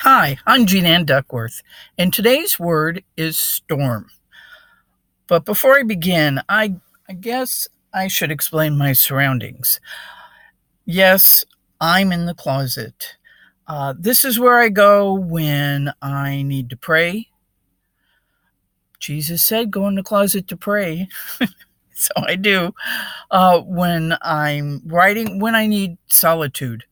Hi, I'm Jean Ann Duckworth, and today's word is storm. But before I begin, I guess I should explain my surroundings. Yes, I'm in the closet. This is where I go when I need to pray. Jesus said, go in the closet to pray. So I do. When I'm writing, when I need solitude.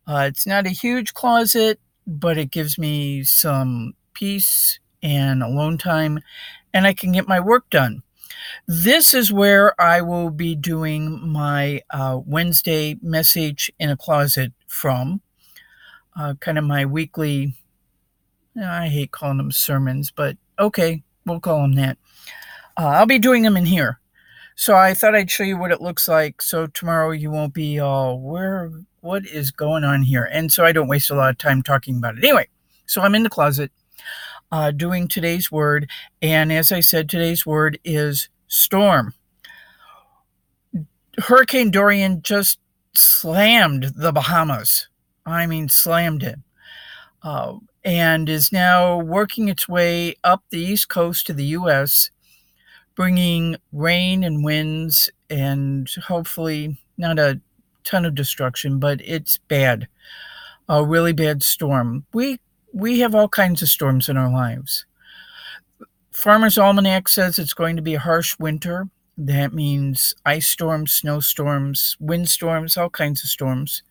It's not a huge closet, but it gives me some peace and alone time, and I can get my work done. This is where I will be doing my Wednesday message in a closet from, kind of my weekly, I hate calling them sermons, but okay, we'll call them that. I'll be doing them in here. So I thought I'd show you what it looks like so tomorrow you won't be all, what is going on here? And so I don't waste a lot of time talking about it. Anyway, so I'm in the closet doing today's word. And as I said, today's word is storm. Hurricane Dorian just slammed the Bahamas. I mean, slammed it. And is now working its way up the east coast to the U.S., bringing rain and winds and hopefully not a ton of destruction, but it's bad. A really bad storm. We have all kinds of storms in our lives. Farmer's Almanac says it's going to be a harsh winter. That means ice storms, snowstorms, windstorms, all kinds of storms.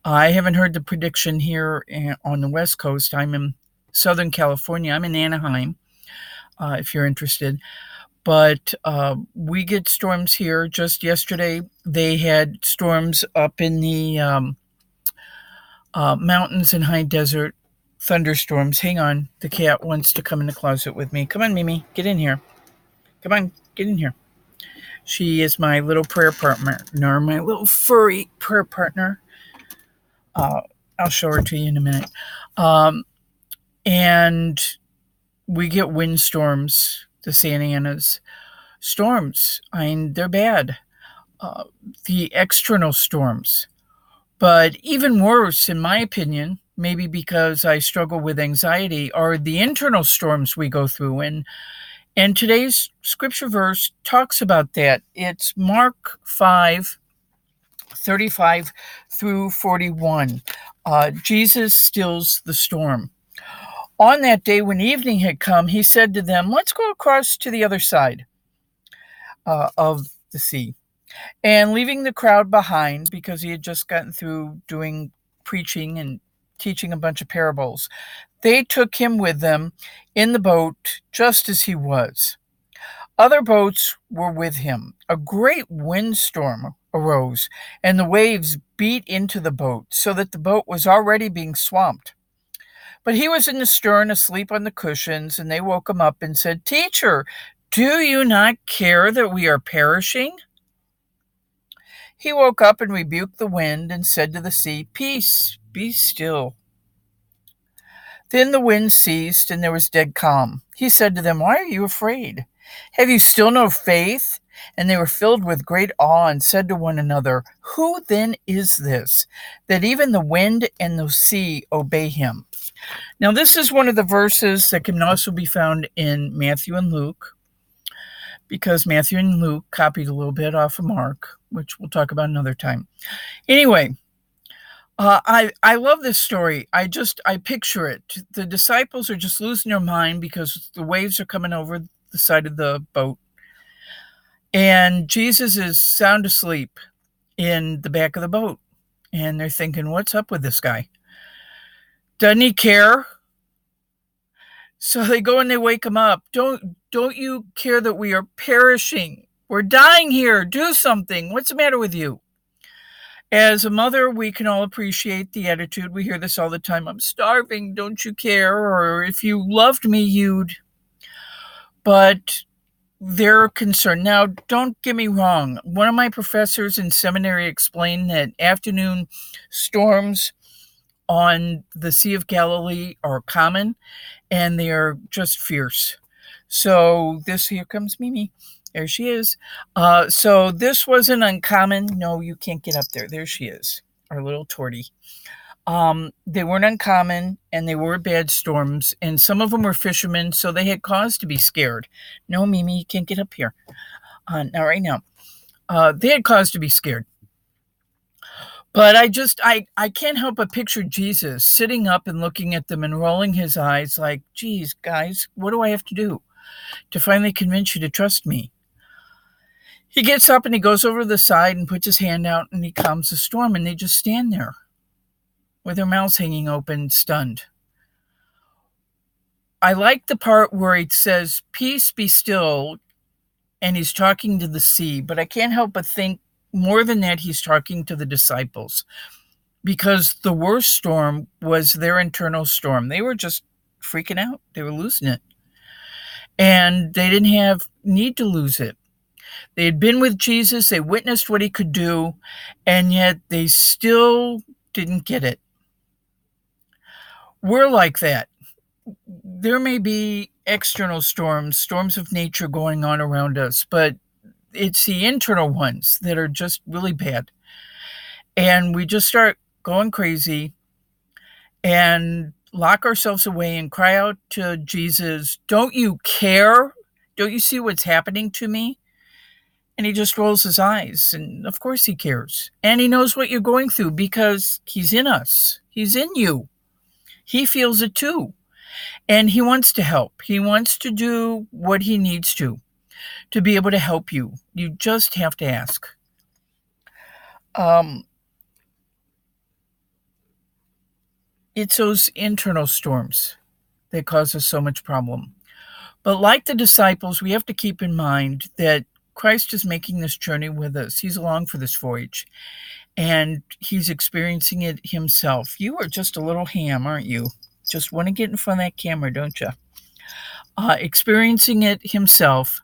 I haven't heard the prediction here on the West Coast. I'm in Southern California. I'm in Anaheim, if you're interested. But we get storms here. Just yesterday, they had storms up in the mountains and high desert, thunderstorms. Hang on, the cat wants to come in the closet with me. Come on, Mimi, get in here. Come on, get in here. She is my little prayer partner, my little furry prayer partner. I'll show her to you in a minute. And we get windstorms, the Santa Anas storms. I mean, they're bad. The external storms. But even worse, in my opinion, maybe because I struggle with anxiety, are the internal storms we go through. And today's scripture verse talks about that. It's Mark 5:35 through 41. Jesus stills the storm. On that day, when evening had come, he said to them, let's go across to the other side of the sea. And leaving the crowd behind, because he had just gotten through doing preaching and teaching a bunch of parables, they took him with them in the boat just as he was. Other boats were with him. A great windstorm arose, and the waves beat into the boat, so that the boat was already being swamped. But he was in the stern, asleep on the cushions, and they woke him up and said, Teacher, do you not care that we are perishing? He woke up and rebuked the wind and said to the sea, Peace, be still. Then the wind ceased and there was dead calm. He said to them, Why are you afraid? Have you still no faith? And they were filled with great awe and said to one another, Who then is this, that even the wind and the sea obey him? Now, this is one of the verses that can also be found in Matthew and Luke, because Matthew and Luke copied a little bit off of Mark, which we'll talk about another time. Anyway, I love this story. I picture it. The disciples are just losing their mind because the waves are coming over the side of the boat. And Jesus is sound asleep in the back of the boat. And they're thinking, what's up with this guy? Doesn't he care? So they go and they wake him up. Don't you care that we are perishing? We're dying here. Do something. What's the matter with you? As a mother, we can all appreciate the attitude. We hear this all the time. I'm starving. Don't you care? Or if you loved me, you'd. But they're concerned. Now, don't get me wrong. One of my professors in seminary explained that afternoon storms on the Sea of Galilee are common, and they are just fierce. So here comes Mimi. There she is. So this wasn't uncommon. No, you can't get up there. There she is, our little tortie. They weren't uncommon, and they were bad storms, and some of them were fishermen, so they had cause to be scared. No, Mimi, you can't get up here. Not right now. They had cause to be scared. But I can't help but picture Jesus sitting up and looking at them and rolling his eyes like, geez, guys, what do I have to do to finally convince you to trust me? He gets up and he goes over to the side and puts his hand out and he calms the storm, and they just stand there with their mouths hanging open, stunned. I like the part where it says, peace be still, and he's talking to the sea, but I can't help but think more than that, he's talking to the disciples, because the worst storm was their internal storm. They were just freaking out. They were losing it. And they didn't have need to lose it. They had been with Jesus. They witnessed what he could do, and yet they still didn't get it. We're like that. There may be external storms, storms of nature going on around us, but it's the internal ones that are just really bad. And we just start going crazy and lock ourselves away and cry out to Jesus, don't you care? Don't you see what's happening to me? And he just rolls his eyes. And of course he cares. And he knows what you're going through because he's in us. He's in you. He feels it too. And he wants to help. He wants to do what he needs to be able to help you. You just have to ask. It's those internal storms that cause us so much problem. But like the disciples, we have to keep in mind that Christ is making this journey with us. He's along for this voyage, and he's experiencing it himself. You are just a little ham, aren't you? Just want to get in front of that camera, don't you? Experiencing it himself,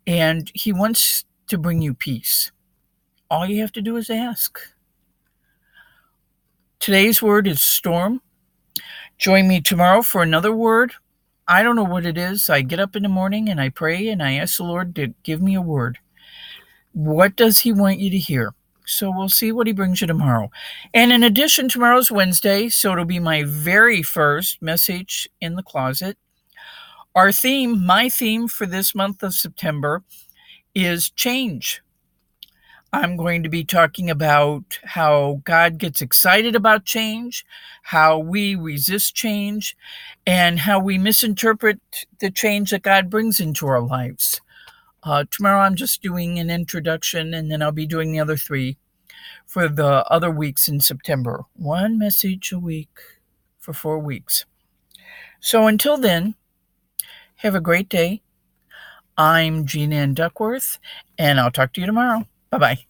and he wants to bring you peace. All you have to do is ask. Today's word is storm. Join me tomorrow for another word. I don't know what it is. I get up in the morning and I pray and I ask the Lord to give me a word. What does he want you to hear? So we'll see what he brings you tomorrow. And in addition, tomorrow's Wednesday, so it'll be my very first message in the closet. Our theme, my theme for this month of September, is change. I'm going to be talking about how God gets excited about change, how we resist change, and how we misinterpret the change that God brings into our lives. Tomorrow I'm just doing an introduction, and then I'll be doing the other 3 for the other weeks in September. 1 message a week for 4 weeks. So until then, have a great day. I'm Jean Ann Duckworth, and I'll talk to you tomorrow. Bye-bye.